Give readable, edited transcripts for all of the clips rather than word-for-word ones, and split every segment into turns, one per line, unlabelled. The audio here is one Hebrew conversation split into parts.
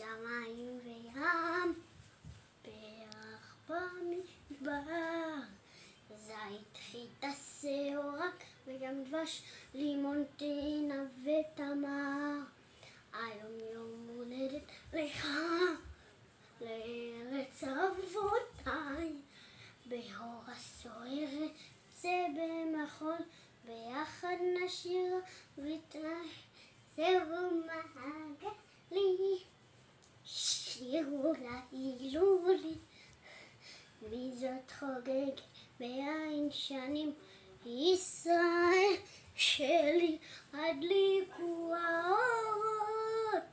שמיים וים, פרח במדבר, זית חיטה שעורה וגם דבש, לימון טעינה ותמר. היום יום הולדת לך, לארץ אבותיי, בהורה סוערת צא במחול, ביחד נשיר ותעזרו מעגלי, שירו להילולי, מי זאת חוגג בעין שנים, ישראל שלי הדליקו האורות,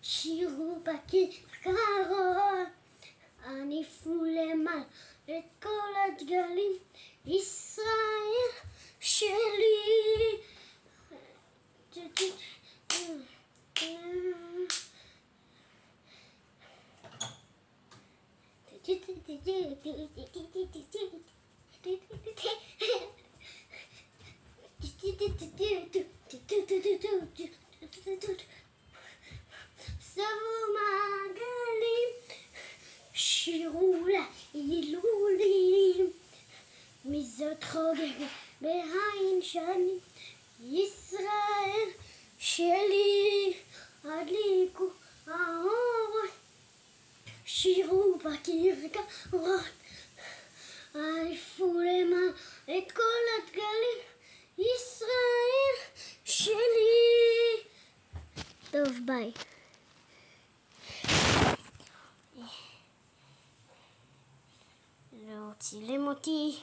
שירו בכיכרות, הניפו למעלה את כל הדגלים, ישראל שלי. סבו מעגלים, שירו להילולים, מי זאת חוגגת בעין שנים, ישראל שלי הדליקו האורות, שירו בכיכרות, הניפו למעלה את כל הדגלים, ישראל שלי. טוב, ביי. לא צילם אותי.